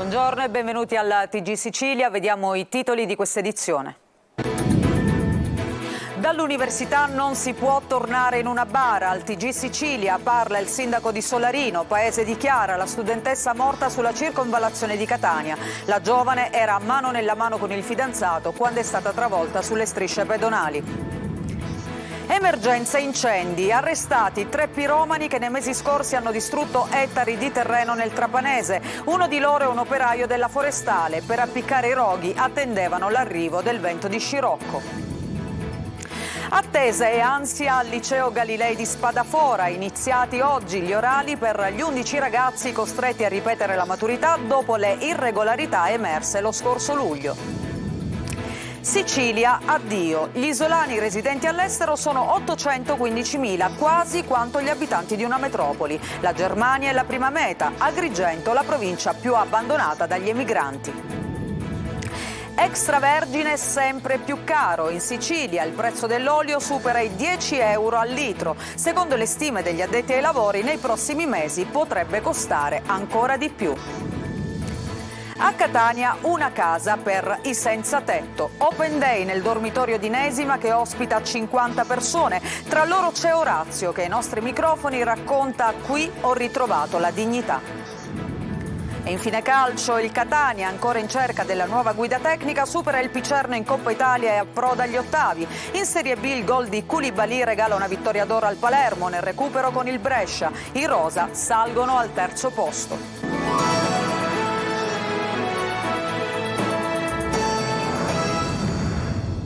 Buongiorno e benvenuti alla TG Sicilia. Vediamo i titoli di questa edizione. Dall'università non si può tornare in una bara. Al TG Sicilia parla il sindaco di Solarino, paese di Chiara, la studentessa morta sulla circonvallazione di Catania. La giovane era a mano nella mano con il fidanzato quando è stata travolta sulle strisce pedonali. Emergenza incendi, arrestati 3 piromani che nei mesi scorsi hanno distrutto ettari di terreno nel Trapanese. Uno di loro è un operaio della forestale. Per appiccare i roghi attendevano l'arrivo del vento di scirocco. Attesa e ansia al liceo Galilei di Spadafora, iniziati oggi gli orali per gli 11 ragazzi costretti a ripetere la maturità dopo le irregolarità emerse lo scorso luglio. Sicilia, addio. Gli isolani residenti all'estero sono 815.000, quasi quanto gli abitanti di una metropoli. La Germania è la prima meta, Agrigento la provincia più abbandonata dagli emigranti. Extravergine sempre più caro. In Sicilia il prezzo dell'olio supera i 10 euro al litro. Secondo le stime degli addetti ai lavori, nei prossimi mesi potrebbe costare ancora di più. A Catania una casa per i senza tetto. Open day nel dormitorio di Nesima che ospita 50 persone. Tra loro c'è Orazio che ai nostri microfoni racconta: qui ho ritrovato la dignità. E infine calcio, il Catania, ancora in cerca della nuova guida tecnica, supera il Picerno in Coppa Italia e approda agli ottavi. In Serie B il gol di Koulibaly regala una vittoria d'oro al Palermo nel recupero con il Brescia. I rosa salgono al terzo posto.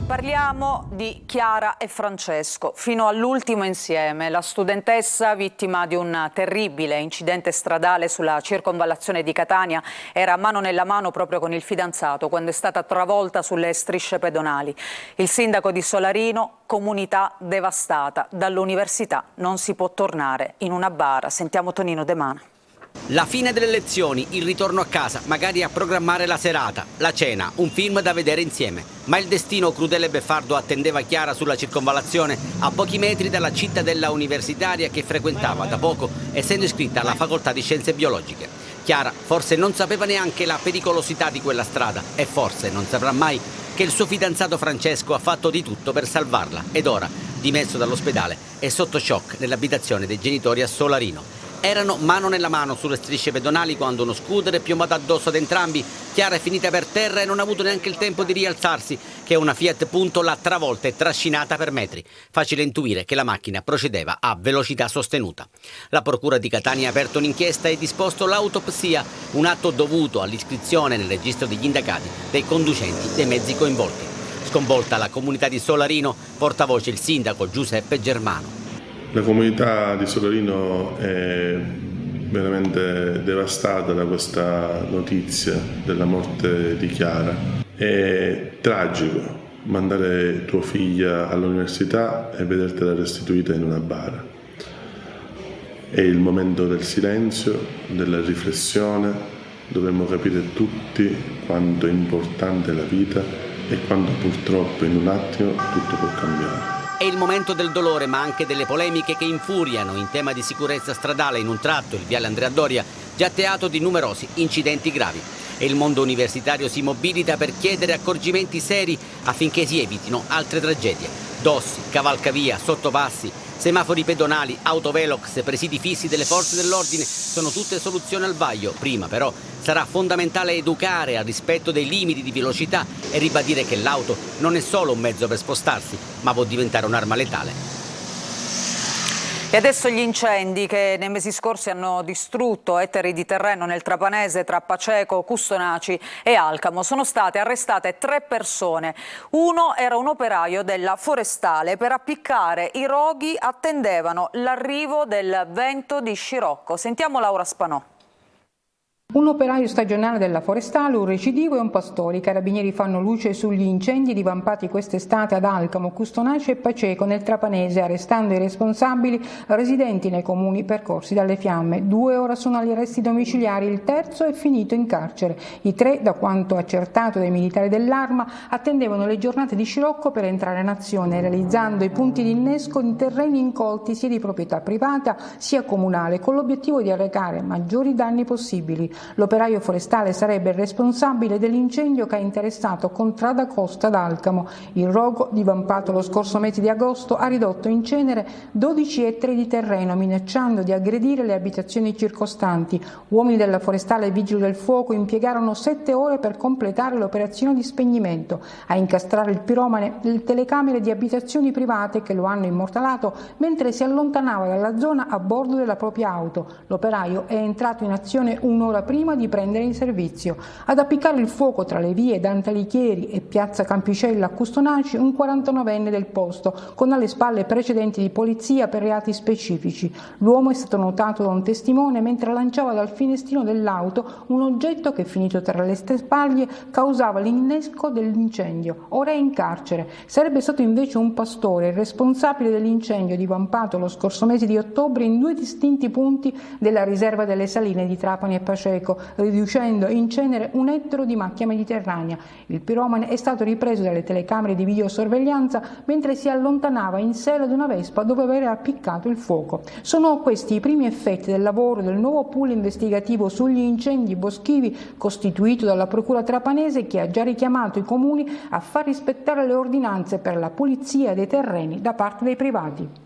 Parliamo di Chiara e Francesco, fino all'ultimo insieme. La studentessa, vittima di un terribile incidente stradale sulla circonvallazione di Catania, era mano nella mano proprio con il fidanzato quando è stata travolta sulle strisce pedonali. Il sindaco di Solarino: comunità devastata. Dall'università non si può tornare in una bara. Sentiamo Tonino De Mana. La fine delle lezioni, il ritorno a casa, magari a programmare la serata, la cena, un film da vedere insieme. Ma il destino crudele e beffardo attendeva Chiara sulla circonvallazione, a pochi metri dalla cittadella universitaria che frequentava da poco, essendo iscritta alla facoltà di scienze biologiche. Chiara forse non sapeva neanche la pericolosità di quella strada e forse non saprà mai che il suo fidanzato Francesco ha fatto di tutto per salvarla ed ora, dimesso dall'ospedale, è sotto shock nell'abitazione dei genitori a Solarino. Erano mano nella mano sulle strisce pedonali quando uno scooter è piombato addosso ad entrambi. Chiara è finita per terra e non ha avuto neanche il tempo di rialzarsi, che una Fiat Punto l'ha travolta e trascinata per metri. Facile intuire che la macchina procedeva a velocità sostenuta. La procura di Catania ha aperto un'inchiesta e disposto l'autopsia, un atto dovuto all'iscrizione nel registro degli indagati dei conducenti dei mezzi coinvolti. Sconvolta la comunità di Solarino, portavoce il sindaco Giuseppe Germano. La comunità di Solarino è veramente devastata da questa notizia della morte di Chiara. È tragico mandare tua figlia all'università e vedertela restituita in una bara. È il momento del silenzio, della riflessione. Dovremmo capire tutti quanto è importante la vita e quanto purtroppo in un attimo tutto può cambiare. È il momento del dolore, ma anche delle polemiche che infuriano in tema di sicurezza stradale in un tratto, il viale Andrea Doria, già teatro di numerosi incidenti gravi. E il mondo universitario si mobilita per chiedere accorgimenti seri affinché si evitino altre tragedie. Dossi, cavalcavia, sottopassi, semafori pedonali, autovelox, presidi fissi delle forze dell'ordine sono tutte soluzioni al vaglio. Prima però sarà fondamentale educare al rispetto dei limiti di velocità e ribadire che l'auto non è solo un mezzo per spostarsi, ma può diventare un'arma letale. E adesso gli incendi che nei mesi scorsi hanno distrutto ettari di terreno nel Trapanese tra Paceco, Custonaci e Alcamo. Sono state arrestate 3 persone. Uno era un operaio della forestale. Per appiccare i roghi attendevano l'arrivo del vento di scirocco. Sentiamo Laura Spanò. Un operaio stagionale della forestale, un recidivo e un pastore. I carabinieri fanno luce sugli incendi divampati quest'estate ad Alcamo, Custonaci e Paceco nel Trapanese, arrestando i responsabili residenti nei comuni percorsi dalle fiamme. 2 ora sono agli arresti domiciliari, il terzo è finito in carcere. I 3, da quanto accertato dai militari dell'Arma, attendevano le giornate di scirocco per entrare in azione, realizzando i punti di innesco in terreni incolti sia di proprietà privata sia comunale, con l'obiettivo di arrecare maggiori danni possibili. L'operaio forestale sarebbe il responsabile dell'incendio che ha interessato Contrada Costa d'Alcamo. Il rogo, divampato lo scorso mese di agosto, ha ridotto in cenere 12 ettari di terreno, minacciando di aggredire le abitazioni circostanti. Uomini della forestale e vigili del fuoco impiegarono 7 ore per completare l'operazione di spegnimento. A incastrare il piromane le telecamere di abitazioni private che lo hanno immortalato mentre si allontanava dalla zona a bordo della propria auto. L'operaio è entrato in azione un'ora prima di prendere il servizio. Ad appiccare il fuoco tra le vie Dante Alighieri e piazza Campicella a Custonaci un 49enne del posto, con alle spalle precedenti di polizia per reati specifici. L'uomo è stato notato da un testimone mentre lanciava dal finestrino dell'auto un oggetto che, finito tra le spaglie, causava l'innesco dell'incendio. Ora è in carcere. Sarebbe stato invece un pastore il responsabile dell'incendio divampato lo scorso mese di ottobre in 2 distinti punti della riserva delle saline di Trapani e Paceco, riducendo in cenere un ettaro di macchia mediterranea. Il piromane è stato ripreso dalle telecamere di videosorveglianza mentre si allontanava in sella di una Vespa dove aveva appiccato il fuoco. Sono questi i primi effetti del lavoro del nuovo pool investigativo sugli incendi boschivi costituito dalla Procura trapanese, che ha già richiamato i comuni a far rispettare le ordinanze per la pulizia dei terreni da parte dei privati.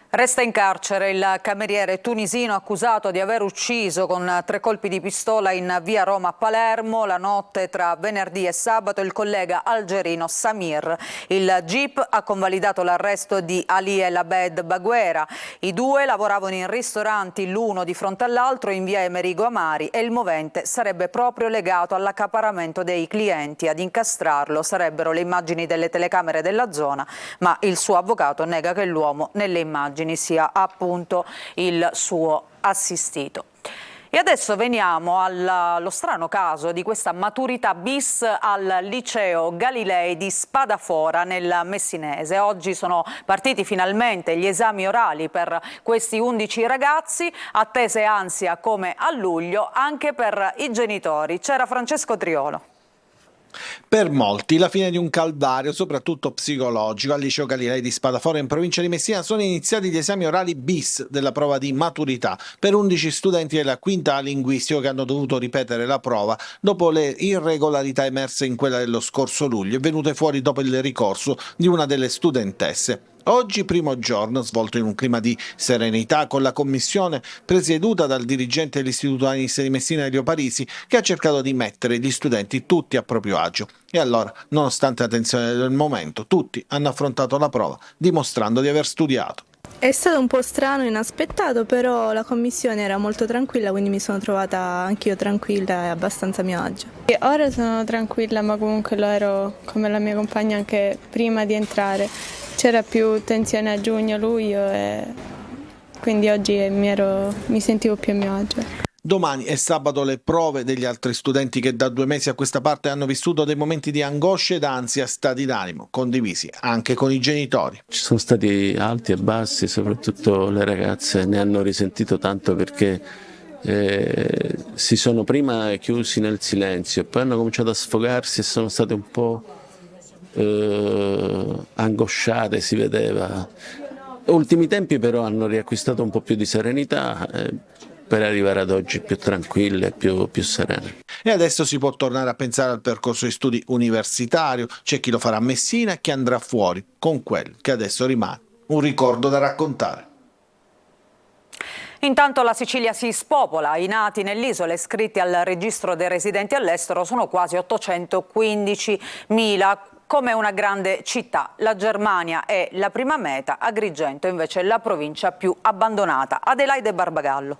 Resta in carcere il cameriere tunisino accusato di aver ucciso con 3 colpi di pistola in via Roma a Palermo la notte tra venerdì e sabato il collega algerino Samir. Il GIP ha convalidato l'arresto di Ali El Abed Baguera. I 2 lavoravano in ristoranti l'uno di fronte all'altro in via Emerigo Amari e il movente sarebbe proprio legato all'accaparramento dei clienti. Ad incastrarlo sarebbero le immagini delle telecamere della zona, ma il suo avvocato nega che l'uomo nelle immagini sia appunto il suo assistito. E adesso veniamo allo strano caso di questa maturità bis al liceo Galilei di Spadafora nel Messinese. Oggi sono partiti finalmente gli esami orali per questi 11 ragazzi, attese ansia come a luglio anche per i genitori. C'era Francesco Triolo. Per molti la fine di un calvario, soprattutto psicologico. Al liceo Galilei di Spadafora in provincia di Messina sono iniziati gli esami orali bis della prova di maturità per 11 studenti della quinta linguistico che hanno dovuto ripetere la prova dopo le irregolarità emerse in quella dello scorso luglio e venute fuori dopo il ricorso di una delle studentesse. Oggi primo giorno svolto in un clima di serenità con la commissione presieduta dal dirigente dell'Istituto Anis di Messina Elio Parisi, che ha cercato di mettere gli studenti tutti a proprio agio. E allora, nonostante la tensione del momento, tutti hanno affrontato la prova dimostrando di aver studiato. È stato un po' strano, inaspettato, però la commissione era molto tranquilla, quindi mi sono trovata anch'io tranquilla e abbastanza a mio agio. E ora sono tranquilla, ma comunque lo ero come la mia compagna anche prima di entrare. C'era più tensione a giugno, luglio e quindi oggi mi sentivo più a mio agio. Domani è sabato le prove degli altri studenti che da 2 mesi a questa parte hanno vissuto dei momenti di angoscia ed ansia, stati d'animo condivisi anche con i genitori. Ci sono stati alti e bassi, soprattutto le ragazze ne hanno risentito tanto perché si sono prima chiusi nel silenzio e poi hanno cominciato a sfogarsi e sono state un po' angosciate, si vedeva. Ultimi tempi però hanno riacquistato un po' più di serenità per arrivare ad oggi più tranquille, più serene. E adesso si può tornare a pensare al percorso di studi universitario, c'è chi lo farà a Messina e chi andrà fuori, con quello che adesso rimane un ricordo da raccontare. Intanto la Sicilia si spopola, i nati nell'isola iscritti al registro dei residenti all'estero sono quasi 815.000, come una grande città. La Germania è la prima meta, Agrigento invece è la provincia più abbandonata. Adelaide Barbagallo.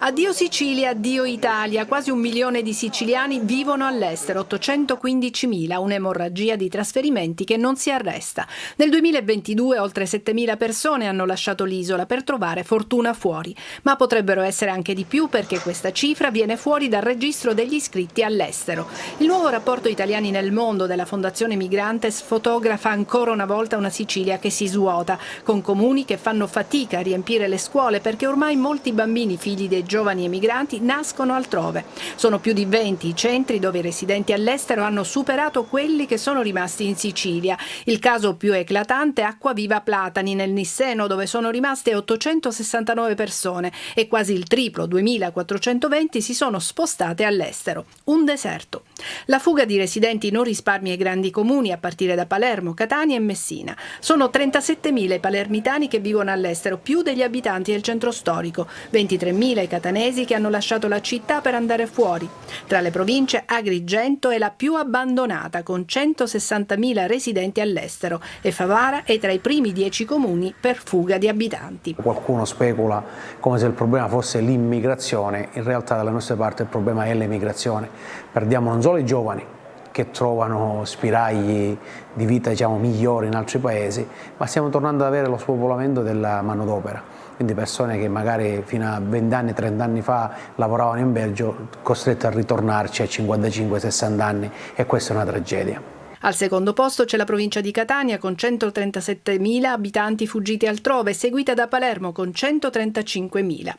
Addio Sicilia, addio Italia. Quasi 1 milione di siciliani vivono all'estero, 815.000, un'emorragia di trasferimenti che non si arresta. Nel 2022 oltre 7.000 persone hanno lasciato l'isola per trovare fortuna fuori, ma potrebbero essere anche di più perché questa cifra viene fuori dal registro degli iscritti all'estero. Il nuovo rapporto Italiani nel mondo della Fondazione Migrantes fotografa ancora una volta una Sicilia che si svuota, con comuni che fanno fatica a riempire le scuole perché ormai molti bambini figli dei giovani emigranti nascono altrove. Sono più di 20 i centri dove i residenti all'estero hanno superato quelli che sono rimasti in Sicilia. Il caso più eclatante è Acquaviva Platani nel Nisseno, dove sono rimaste 869 persone e quasi il triplo, 2420, si sono spostate all'estero. Un deserto. La fuga di residenti non risparmia i grandi comuni a partire da Palermo, Catania e Messina. Sono 37.000 i palermitani che vivono all'estero, più degli abitanti del centro storico, 23.000 i catanesi che hanno lasciato la città per andare fuori. Tra le province Agrigento è la più abbandonata, con 160.000 residenti all'estero, e Favara è tra i primi 10 comuni per fuga di abitanti. Qualcuno specula come se il problema fosse l'immigrazione, in realtà dalle nostre parti il problema è l'emigrazione. Perdiamo non solo i giovani che trovano spiragli di vita migliori in altri paesi, ma stiamo tornando ad avere lo spopolamento della manodopera, quindi persone che magari fino a 20 anni, 30 anni fa lavoravano in Belgio, costrette a ritornarci a 55-60 anni, e questa è una tragedia. Al secondo posto c'è la provincia di Catania con 137.000 abitanti fuggiti altrove, seguita da Palermo con 135.000.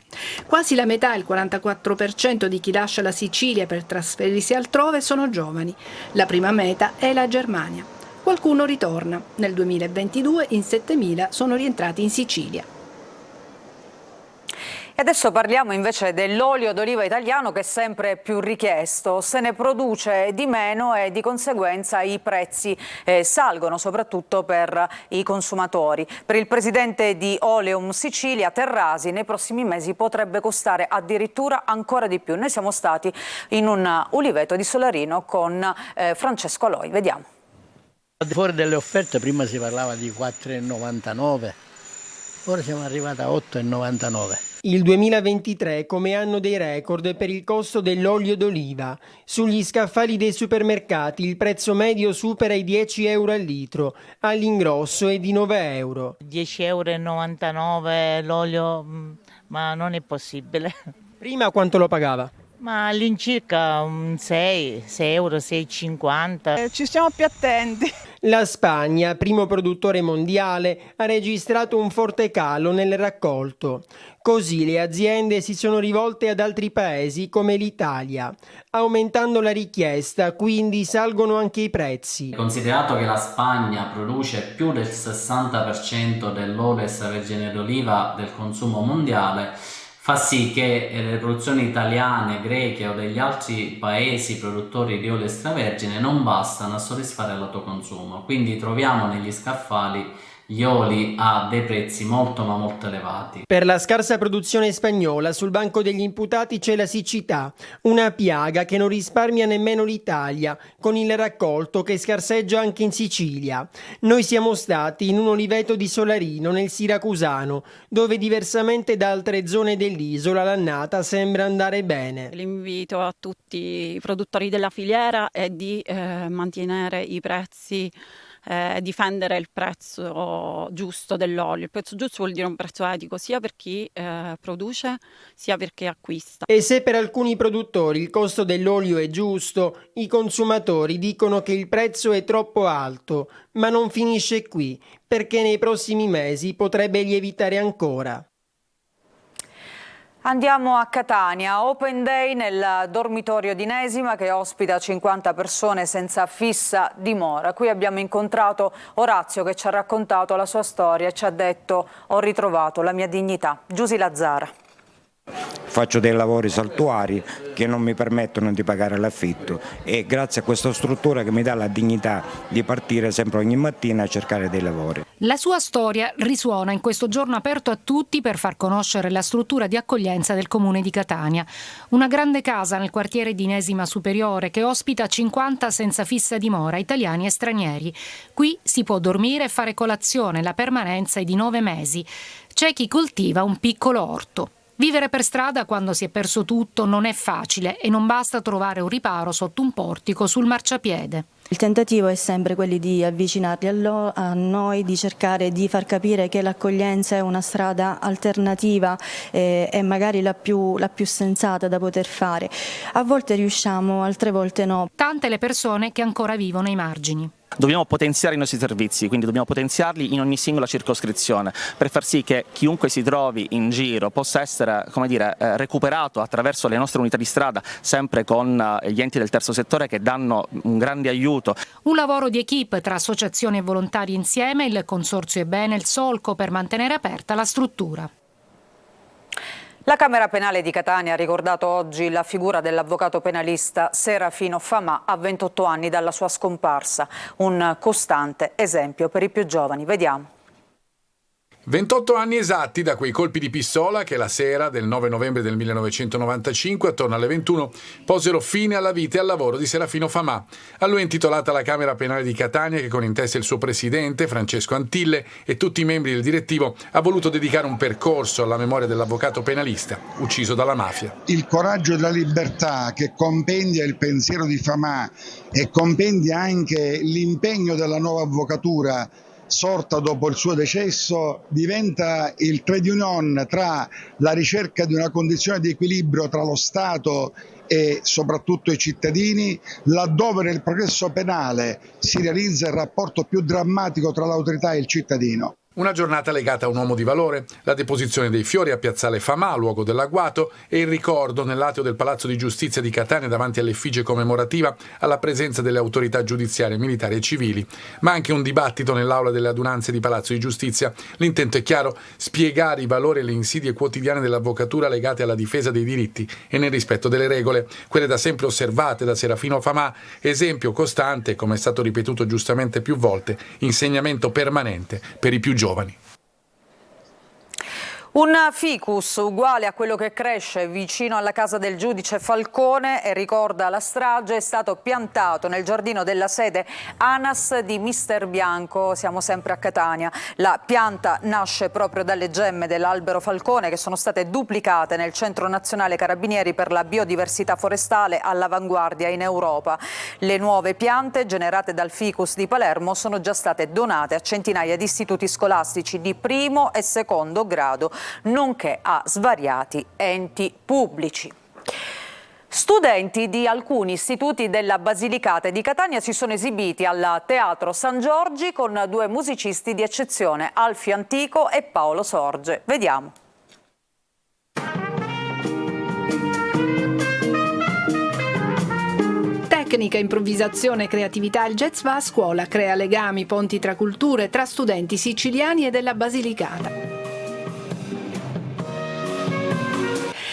Quasi la metà, il 44% di chi lascia la Sicilia per trasferirsi altrove sono giovani. La prima meta è la Germania. Qualcuno ritorna. Nel 2022 in 7.000 sono rientrati in Sicilia. E adesso parliamo invece dell'olio d'oliva italiano, che è sempre più richiesto. Se ne produce di meno e di conseguenza i prezzi salgono, soprattutto per i consumatori. Per il presidente di Oleum Sicilia, Terrasi, nei prossimi mesi potrebbe costare addirittura ancora di più. Noi siamo stati in un uliveto di Solarino con Francesco Aloi. Vediamo. Fuori delle offerte prima si parlava di 4,99, ora siamo arrivati a 8,99. Il 2023 come anno dei record per il costo dell'olio d'oliva. Sugli scaffali dei supermercati il prezzo medio supera i 10 euro al litro, all'ingrosso è di 9 euro. 10,99 euro l'olio, ma non è possibile. Prima quanto lo pagava? Ma all'incirca 6 euro, 6,50. Ci stiamo più attenti. La Spagna, primo produttore mondiale, ha registrato un forte calo nel raccolto. Così le aziende si sono rivolte ad altri paesi come l'Italia. Aumentando la richiesta, quindi salgono anche i prezzi. Considerato che la Spagna produce più del 60% dell'olio extravergine d'oliva del consumo mondiale, fa sì che le produzioni italiane, greche o degli altri paesi produttori di olio extravergine non bastano a soddisfare l'autoconsumo, quindi troviamo negli scaffali gli oli a dei prezzi molto ma molto elevati. Per la scarsa produzione spagnola sul banco degli imputati c'è la siccità, una piaga che non risparmia nemmeno l'Italia, con il raccolto che scarseggia anche in Sicilia. Noi siamo stati in un oliveto di Solarino nel Siracusano, dove diversamente da altre zone dell'isola l'annata sembra andare bene. L'invito a tutti i produttori della filiera è di mantenere i prezzi, difendere il prezzo giusto dell'olio. Il prezzo giusto vuol dire un prezzo etico sia per chi produce sia per chi acquista. E se per alcuni produttori il costo dell'olio è giusto, i consumatori dicono che il prezzo è troppo alto, ma non finisce qui, perché nei prossimi mesi potrebbe lievitare ancora. Andiamo a Catania, Open Day nel dormitorio di Nesima che ospita 50 persone senza fissa dimora. Qui abbiamo incontrato Orazio che ci ha raccontato la sua storia e ci ha detto: ho ritrovato la mia dignità. Giusy Lazzara. Faccio dei lavori saltuari che non mi permettono di pagare l'affitto e grazie a questa struttura che mi dà la dignità di partire sempre ogni mattina a cercare dei lavori. La sua storia risuona in questo giorno aperto a tutti per far conoscere la struttura di accoglienza del comune di Catania. Una grande casa nel quartiere di Nesima Superiore che ospita 50 senza fissa dimora, italiani e stranieri. Qui si può dormire e fare colazione, la permanenza è di 9 mesi. C'è chi coltiva un piccolo orto. Vivere per strada quando si è perso tutto non è facile e non basta trovare un riparo sotto un portico sul marciapiede. Il tentativo è sempre quello di avvicinarli a noi, di cercare di far capire che l'accoglienza è una strada alternativa e magari la più sensata da poter fare. A volte riusciamo, altre volte no. Tante le persone che ancora vivono ai margini. Dobbiamo potenziare i nostri servizi, quindi dobbiamo potenziarli in ogni singola circoscrizione per far sì che chiunque si trovi in giro possa essere, recuperato attraverso le nostre unità di strada, sempre con gli enti del terzo settore che danno un grande aiuto. Un lavoro di equipe tra associazioni e volontari insieme, il Consorzio è bene il solco per mantenere aperta la struttura. La Camera Penale di Catania ha ricordato oggi la figura dell'avvocato penalista Serafino Famà a 28 anni dalla sua scomparsa, un costante esempio per i più giovani. Vediamo. 28 anni esatti da quei colpi di pistola che la sera del 9 novembre del 1995, attorno alle 21, posero fine alla vita e al lavoro di Serafino Famà. A lui è intitolata la Camera Penale di Catania che con in testa il suo presidente, Francesco Antille, e tutti i membri del direttivo ha voluto dedicare un percorso alla memoria dell'avvocato penalista, ucciso dalla mafia. Il coraggio della libertà che compendia il pensiero di Famà e compendia anche l'impegno della nuova avvocatura sorta dopo il suo decesso, diventa il trade union tra la ricerca di una condizione di equilibrio tra lo Stato e soprattutto i cittadini, laddove nel processo penale si realizza il rapporto più drammatico tra l'autorità e il cittadino. Una giornata legata a un uomo di valore, la deposizione dei fiori a Piazzale Famà, luogo dell'agguato, e il ricordo nell'atrio del Palazzo di Giustizia di Catania davanti all'effigie commemorativa alla presenza delle autorità giudiziarie, militari e civili, ma anche un dibattito nell'aula delle adunanze di Palazzo di Giustizia. L'intento è chiaro: spiegare i valori e le insidie quotidiane dell'avvocatura legate alla difesa dei diritti e nel rispetto delle regole, quelle da sempre osservate da Serafino Famà, esempio costante, come è stato ripetuto giustamente più volte, insegnamento permanente per i più giovani. Un ficus uguale a quello che cresce vicino alla casa del giudice Falcone e ricorda la strage è stato piantato nel giardino della sede ANAS di Mister Bianco. Siamo sempre a Catania. La pianta nasce proprio dalle gemme dell'albero Falcone che sono state duplicate nel Centro Nazionale Carabinieri per la Biodiversità Forestale all'avanguardia in Europa. Le nuove piante generate dal ficus di Palermo sono già state donate a centinaia di istituti scolastici di primo e secondo grado, nonché a svariati enti pubblici. Studenti di alcuni istituti della Basilicata di Catania si sono esibiti al Teatro San Giorgi con due musicisti di eccezione, Alfio Antico e Paolo Sorge. Vediamo. Tecnica, improvvisazione e creatività, il jazz va a scuola, crea legami, ponti tra culture, tra studenti siciliani e della Basilicata.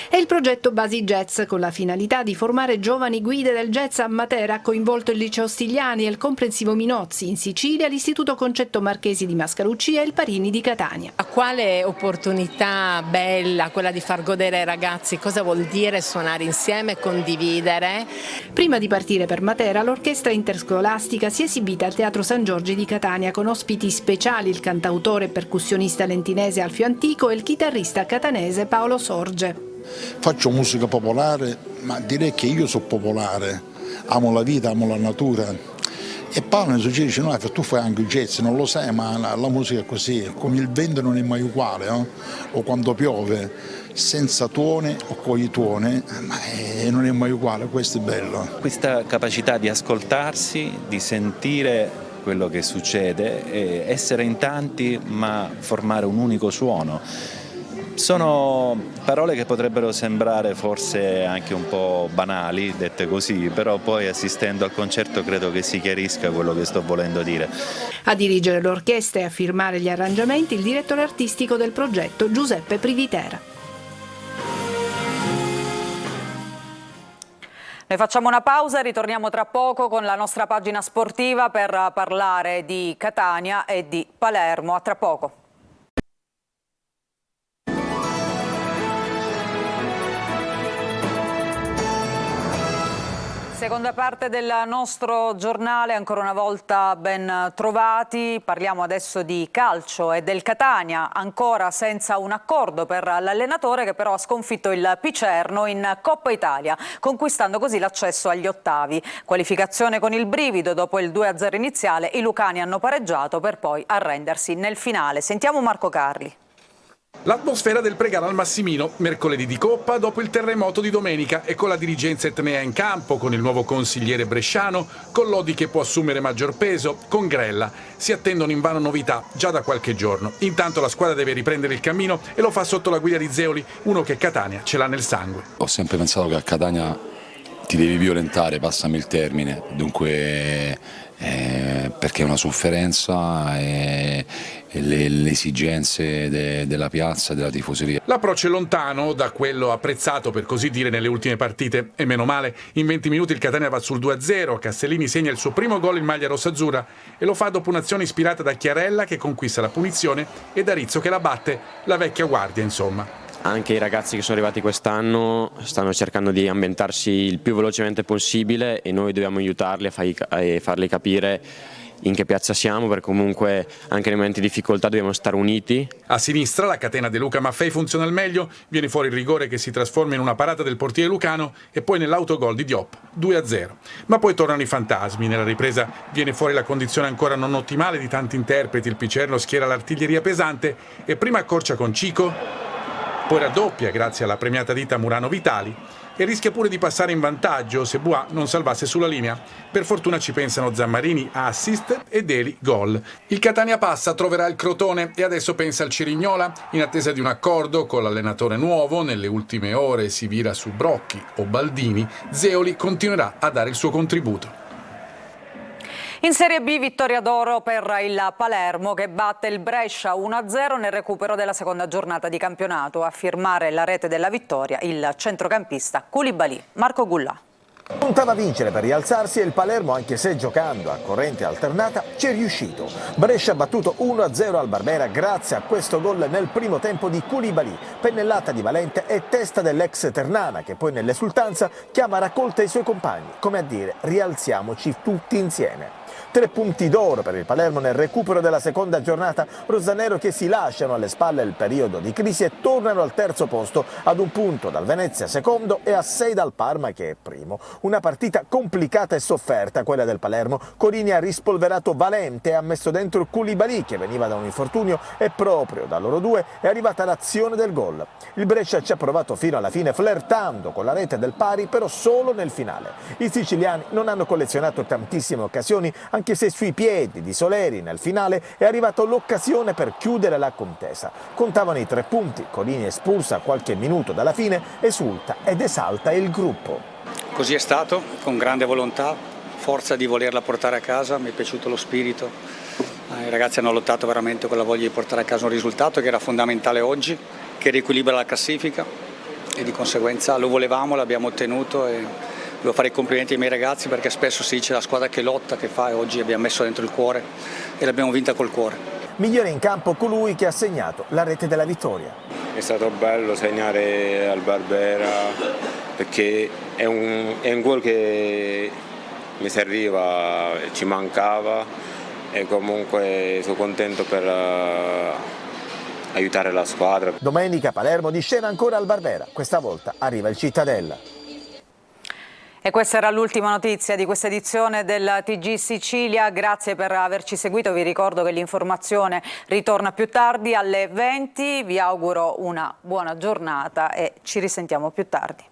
È il progetto Basi Jazz con la finalità di formare giovani guide del jazz a Matera, ha coinvolto il Liceo Stigliani e il Comprensivo Minozzi in Sicilia, l'Istituto Concetto Marchesi di Mascalucia e il Parini di Catania. A quale opportunità bella quella di far godere ai ragazzi cosa vuol dire suonare insieme e condividere. Prima di partire per Matera, l'orchestra interscolastica si è esibita al Teatro San Giorgi di Catania con ospiti speciali, il cantautore e percussionista lentinese Alfio Antico e il chitarrista catanese Paolo Sorge. Faccio musica popolare, ma direi che io sono popolare, amo la vita, amo la natura. E Paolo mi suggerisce: no, tu fai anche il jazz, non lo sai, ma la musica è così, come il vento non è mai uguale, no? O quando piove, senza tuone o con i tuoni, ma non è mai uguale, questo è bello. Questa capacità di ascoltarsi, di sentire quello che succede, essere in tanti ma formare un unico suono. Sono parole che potrebbero sembrare forse anche un po' banali, dette così, però poi assistendo al concerto credo che si chiarisca quello che sto volendo dire. A dirigere l'orchestra e a firmare gli arrangiamenti il direttore artistico del progetto Giuseppe Privitera. Noi facciamo una pausa e ritorniamo tra poco con la nostra pagina sportiva per parlare di Catania e di Palermo. A tra poco. Seconda parte del nostro giornale, ancora una volta ben trovati. Parliamo adesso di calcio e del Catania, ancora senza un accordo per l'allenatore che però ha sconfitto il Picerno in Coppa Italia, conquistando così l'accesso agli ottavi. Qualificazione con il brivido, dopo il 2-0 iniziale i lucani hanno pareggiato per poi arrendersi nel finale. Sentiamo Marco Carli. L'atmosfera del Pregara al Massimino, mercoledì di Coppa dopo il terremoto di domenica e con la dirigenza etnea in campo, con il nuovo consigliere bresciano, con Lodi che può assumere maggior peso, con Grella. Si attendono invano novità già da qualche giorno. Intanto la squadra deve riprendere il cammino e lo fa sotto la guida di Zeoli, uno che Catania ce l'ha nel sangue. Ho sempre pensato che a Catania ti devi violentare, passami il termine, dunque perché è una sofferenza e le esigenze della piazza e della tifoseria. L'approccio è lontano da quello apprezzato, per così dire, nelle ultime partite, e meno male. In 20 minuti il Catania va sul 2-0, Castellini segna il suo primo gol in maglia rossazzurra e lo fa dopo un'azione ispirata da Chiarella che conquista la punizione e da Rizzo che la batte, la vecchia guardia insomma. Anche i ragazzi che sono arrivati quest'anno stanno cercando di ambientarsi il più velocemente possibile e noi dobbiamo aiutarli a farli capire in che piazza siamo, perché comunque anche nei momenti di difficoltà dobbiamo stare uniti. A sinistra la catena De Luca Maffei funziona al meglio, viene fuori il rigore che si trasforma in una parata del portiere lucano e poi nell'autogol di Diop, 2-0. Ma poi tornano i fantasmi, nella ripresa viene fuori la condizione ancora non ottimale di tanti interpreti, il Picerno schiera l'artiglieria pesante e prima accorcia con Cico, poi raddoppia grazie alla premiata ditta Murano Vitali e rischia pure di passare in vantaggio se Bois non salvasse sulla linea. Per fortuna ci pensano Zammarini a assist e Deli gol. Il Catania passa, troverà il Crotone e adesso pensa al Cirignola in attesa di un accordo con l'allenatore nuovo. Nelle ultime ore si vira su Brocchi o Baldini. Zeoli continuerà a dare il suo contributo. In Serie B vittoria d'oro per il Palermo che batte il Brescia 1-0 nel recupero della seconda giornata di campionato. A firmare la rete della vittoria il centrocampista Koulibaly. Marco Gullà. Puntava a vincere per rialzarsi e il Palermo, anche se giocando a corrente alternata, ci è riuscito. Brescia ha battuto 1-0 al Barbera grazie a questo gol nel primo tempo di Koulibaly, pennellata di Valente e testa dell'ex Ternana che poi nell'esultanza chiama a raccolta i suoi compagni, come a dire rialziamoci tutti insieme. 3 punti d'oro per il Palermo nel recupero della seconda giornata, rosanero che si lasciano alle spalle il periodo di crisi e tornano al terzo posto ad 1 punto dal Venezia secondo e a 6 dal Parma che è primo. Una partita complicata e sofferta quella del Palermo. Corini ha rispolverato Valente e ha messo dentro Koulibaly che veniva da un infortunio e proprio da loro due è arrivata l'azione del gol. Il Brescia ci ha provato fino alla fine flirtando con la rete del pari però solo nel finale. I siciliani non hanno collezionato tantissime occasioni anche se sui piedi di Soleri nel finale è arrivata l'occasione per chiudere la contesa. Contavano i 3 punti, Corini espulsa a qualche minuto dalla fine, esulta ed esalta il gruppo. Così è stato, con grande volontà, forza di volerla portare a casa, mi è piaciuto lo spirito. I ragazzi hanno lottato veramente con la voglia di portare a casa un risultato che era fondamentale oggi, che riequilibra la classifica e di conseguenza lo volevamo, l'abbiamo ottenuto e devo fare i complimenti ai miei ragazzi perché spesso si dice la squadra che lotta, che fa e oggi abbiamo messo dentro il cuore e l'abbiamo vinta col cuore. Migliore in campo colui che ha segnato la rete della vittoria. È stato bello segnare al Barbera perché è un gol che mi serviva, ci mancava e comunque sono contento per aiutare la squadra. Domenica Palermo di scena ancora al Barbera, questa volta arriva il Cittadella. E questa era l'ultima notizia di questa edizione del TG Sicilia, grazie per averci seguito, vi ricordo che l'informazione ritorna più tardi alle 20, vi auguro una buona giornata e ci risentiamo più tardi.